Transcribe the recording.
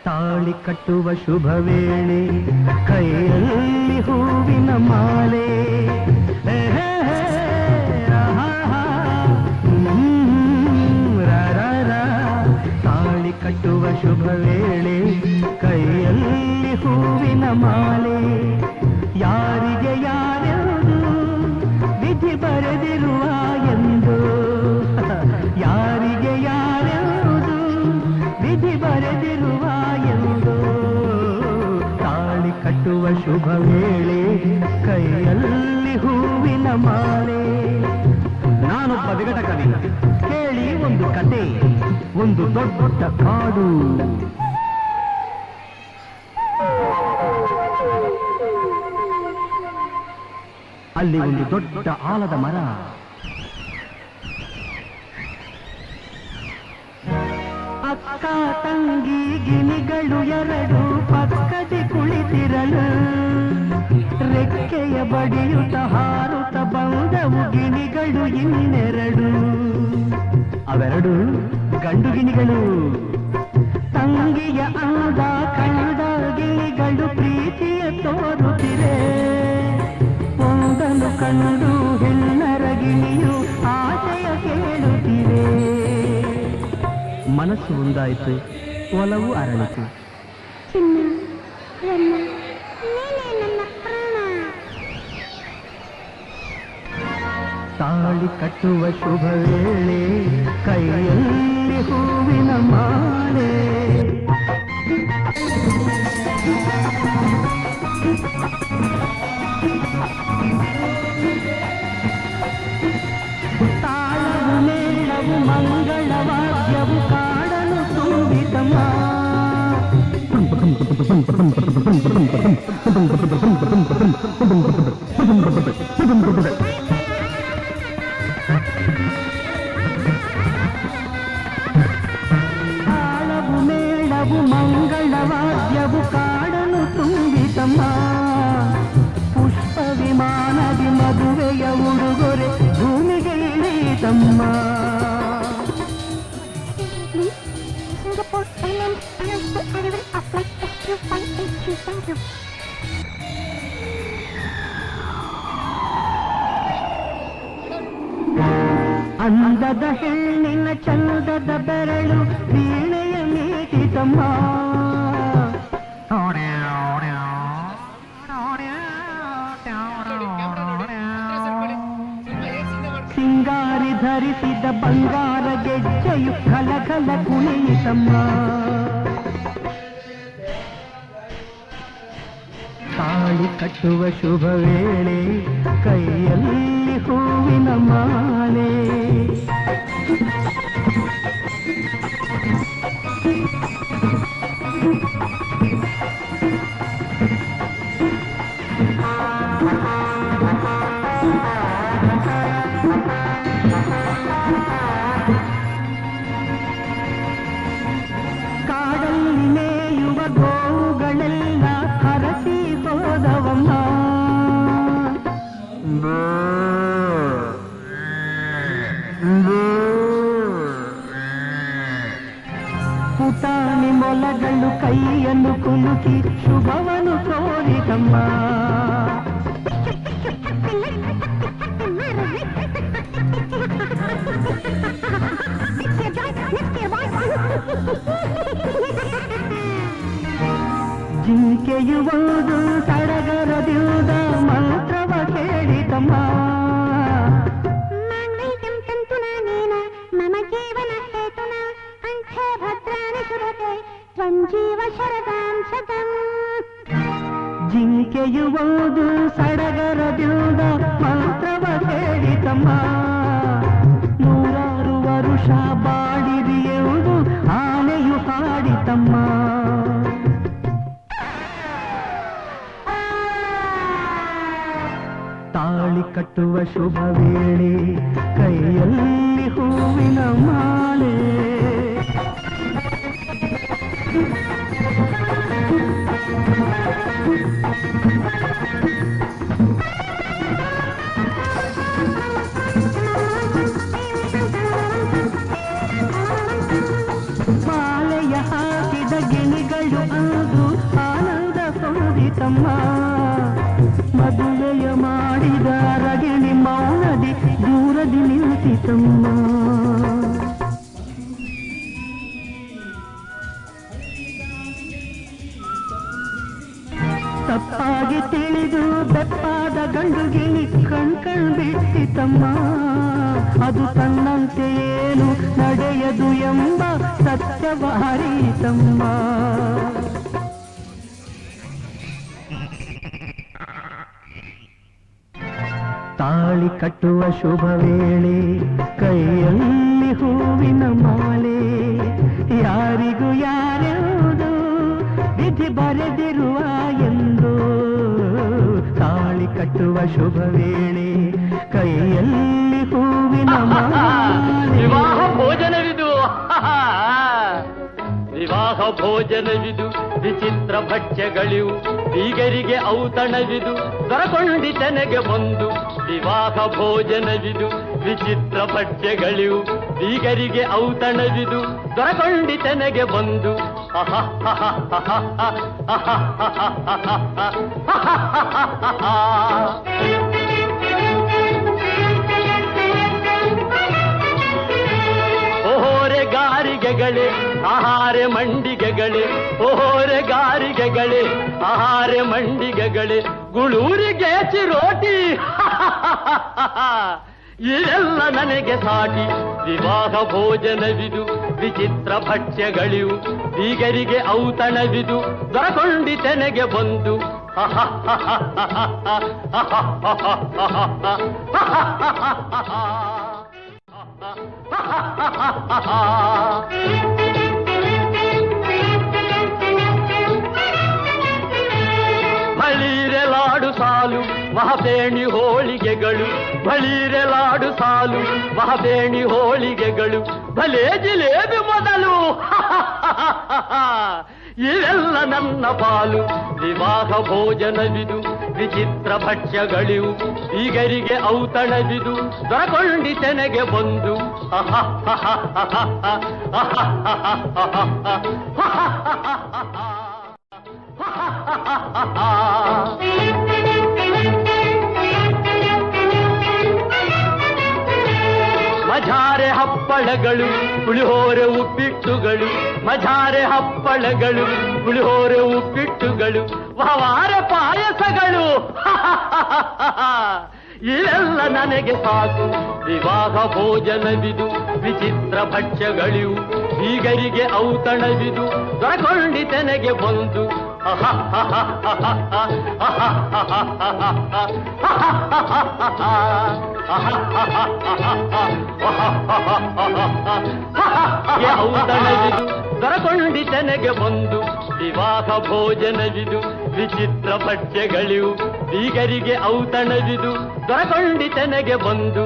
ತಾಳಿ ಕಟ್ಟುವ ಶುಭ ವೇಳೆ ಕೈಯಲ್ಲಿ ಹೂವಿನ ಮಾಲೆ ತಾಳಿ ಕಟ್ಟುವ ಶುಭ ವೇಳೆ ಕೈಯಲ್ಲಿ ಹೂವಿನ ಮಾಲೆ ಯಾರಿಗೆ ಯಾರೆಂದು ವಿಧಿ ಬರೆದಿರುವ ಎಂದು ಯಾರಿಗೆ ಯಾರೆಂದು ವಿಧಿ ಬರೆದಿರುವ ಎಂದು ತಾಳಿ ಕಟ್ಟುವ ಶುಭ ವೇಳೆ ಕೈಯಲ್ಲಿ ಹೂವಿನ ಮಾಲೆ. ನಾನೊಬ್ಬ ವಿಕಟ ಕವಿ, ಕೇಳಿ ಒಂದು ಕತೆ, ಒಂದು ದೊಡ್ಡ ಕಾಡು. ಅಲ್ಲಿ ಒಂದು ದೊಡ್ಡ ಆಲದ ಮರ. ಅಕ್ಕ ತಂಗಿ ಗಿಣಿಗಳು ಎರಡು ಪಕ್ಕದಿ ಕುಳಿತಿರಲು ರೆಕ್ಕೆಯ ಬಡಿಯುತ್ತ ಹಾರುತ್ತ ಬಂದವು ಗಿಣಿಗಳು ಇನ್ನೆರಡು. ಅವೆರಡು ಗಂಡು ಗಿಣಿಗಳು. ತಂಗಿಯ ಅಂದ ಕಂಡ ಗಿಣಿಗಳು ಪ್ರೀತಿಯ ತೋರುತ್ತಿರೆ. ಒಂದನ್ನು ಕಂಡು ಹೆಣ್ಣರ ಗಿಣಿಯು ಆಶಯ ಕೇಳುತ್ತಿವೆ. ಮನಸ್ಸು ಒಂದಾಯಿತು, ಒಲವು ಅರಳಿತು. ತಾಳಿ ಕಟ್ಟುವ ಶುಭ ವೇಳೆ ಕೈಯಲ್ಲಿ ಹೂವಿನ ಮಾಲೆ. ತಾಳವು ಮೇಳವು ಮಂಗಳವಾದ್ಯವು ಕಾಡಲು ತುಂಬಿತಮ್ಮ. ತಾಳವು ಮೇಳವು ಮಂಗಳವಾದ್ಯವು ಕಾಡಲು ತುಂಬಿತಮ್ಮ. ಪುಷ್ಪ ವಿಮಾನದಿ ಮದುವೆಯ ಉಡುಗೊರೆ ಭೂಮಿಗೆ ಇಳಿತಮ್ಮ. ಅಂದದ ಹೆಣ್ಣಿನ ಚಂದದ ಬೆರಳು ವೀಣೆಯ ಮೀಟಿತಮ್ಮ. ಸಿಂಗಾರಿ ಧರಿಸಿದ ಬಂಗಾರ ಗೆಜ್ಜೆಯು ಕಲಕಲ ಕುಣಿಯಿತಮ್ಮ. ತಾಳಿ ಕಟ್ಟುವ ಶುಭ ವೇಳೆ ಕೈಯಲ್ಲಿ ಹೂವಿನ ಮಾಲೆ. ಕಾಡಲ್ಲಿ ಮೇಯುವ ಗೋವುಗಳೆಲ್ಲ ಹರಸಿ ಹೋದವಮ್ಮ. ಪುಟಾಣಿ ಮೊಲಗಳು ಕೈಯನ್ನು ಕುಲುಕಿ ಶುಭವನ್ನು ಕೋರಿದಮ್ಮ. ಜಿಂಕೆಯು ಒಂದು ಸಡಗರದಿಂದ ಮಂತ್ರವ ಕೇಳಿತಮ್ಮ. ಮಮ ಜೀವನ ಹೇತುನ ಅಂಛೆ ಭದ್ರಾನಿ ಶುಭತೆ ತ್ವಂಜೀವ ಶರದಾಂ ಶತಂ. ಜಿಂಕೆಯು ಒಂದು ಸಡಗರದಿಂದ ಮಂತ್ರವ ಕೇಳಿತಮ್ಮ. ನೂರಾರು ವರುಷ ಬಾಳಿರಿಯುವುದು ಆನೆಯು ಹಾಡಿತಮ್ಮ. ತಾಳಿ ಕಟ್ಟುವ ಶುಭ ವೇಳೆ ಕೈಯಲ್ಲಿ ಹೂವಿನ ಮಾಲೆ. ತಮ್ಮ ಮದುವೆಯ ಮಾಡಿದ ರಗಿಣಿ ಮೌನದಿ ದೂರದಿ ನಿಂತಿತಮ್ಮ ತಪ್ಪಾಗಿ ತಿಳಿದು ಬೆಪ್ಪಾದ ಗಂಡು ಗಿಣಿ ಕಣ್ ಬಿಟ್ಟಿತಮ್ಮ ಅದು ತನ್ನಂತೆ ಏನು ನಡೆಯದು ಎಂಬ ಸತ್ಯವ ಅರಿತಮ್ಮ ತಾಳಿ ಕಟ್ಟುವ ಶುಭ ವೇಳೆ ಕೈಯಲ್ಲಿ ಹೂವಿನ ಮಾಲೆ ಯಾರಿಗೂ ಯಾರ್ಯಾವುದು ವಿಧಿ ಬರೆದಿರುವ ಎಂದು ತಾಳಿ ಕಟ್ಟುವ ಶುಭ ವೇಳೆ ಕೈಯಲ್ಲಿ ಹೂವಿನ ಮಾಲೆ ವಿವಾಹ ಭೋಜನವಿದು ವಿವಾಹ ಭೋಜನವಿದು ವಿಚಿತ್ರ ಭಕ್ಷ್ಯಗಳಿವು ಬೀಗರಿಗೆ ಔತಣವಿದು ದೊರಕೊಂಡಿತನೆಗೆ ಬಂದು ವಿವಾಹ ಭೋಜನವಿದು ವಿಚಿತ್ರ ಭಕ್ಷ್ಯಗಳಿವು ಬೀಗರಿಗೆ ಔತಣವಿದು ದೊರಕೊಂಡಿತನೆಗೆ ಬಂದು ಓಹೋರೆ ಗಾರಿಗೆಗಳೇ ಆಹಾರೆ ಮಂಡಿಗೆಗಳೇ ಓಹೋರೆ ಗಾರಿಗೆಗಳೇ ಆಹಾರೆ ಮಂಡಿಗೆಗಳೇ ಗುಳೂರಿಗೆ ಚಿರೋಟಿ ಇದೆಲ್ಲ ನನಗೆ ಸಾಟಿ ವಿವಾಹ ಭೋಜನವಿದು ವಿಚಿತ್ರ ಭಕ್ಷ್ಯಗಳಿವು ಬೀಗರಿಗೆ ಔತಣವಿದು ದೊರಕೊಂಡಿತೆನೆಗೆ ಬಂದು ಬಳಿರೆಲಾಡು ಸಾಲು ಮಹಬೇಣಿ ಹೋಳಿಗೆಗಳು ಬಳಿರೆಲಾಡು ಸಾಲು ಮಹಬೇಣಿ ಹೋಳಿಗೆಗಳು ಭಲೇ ಜಿಲೇಬಿ ಮೊದಲು ಇವೆಲ್ಲ ನನ್ನ ಪಾಲು ವಿವಾಹ ಭೋಜನವಿದು ವಿಚಿತ್ರ ಭಕ್ಷ್ಯಗಳಿವು ಬೀಗರಿಗೆ ಔತಣವಿದು ದೊರಕೊಂಡಿತೆನೆಗೆ ಬಂದು ಮಜಾರೆ ಹಪ್ಪಳಗಳು ಪುಳಿಹೋರೆ ಉಪ್ಪಿಟ್ಟುಗಳು ಮಜಾರೆ ಹಪ್ಪಳಗಳು ಪುಳಿಹೋರೆ ಉಪ್ಪಿಟ್ಟುಗಳು ವಹವಾರ ಪಾಯಸಗಳು ಇವೆಲ್ಲ ನನಗೆ ಸಾಕು ವಿವಾಹ ಭೋಜನವಿದು ವಿಚಿತ್ರ ಭಕ್ಷ್ಯಗಳಿವು ಬೀಗರಿಗೆ ಔತಣವಿದು ದೊರಕೊಂಡಿತೆನೆಗೆ ಬಂದು ಔತಣವಿದು ದೊರಕೊಂಡಿತೆನೆಗೆ ಬಂದು ವಿವಾಹ ಭೋಜನವಿದು ವಿಚಿತ್ರ ಭಕ್ಷ್ಯಗಳಿವು ಬೀಗರಿಗೆ ಔತಣವಿದು ದೊರಕೊಂಡಿತೆನೆಗೆ ಬಂದು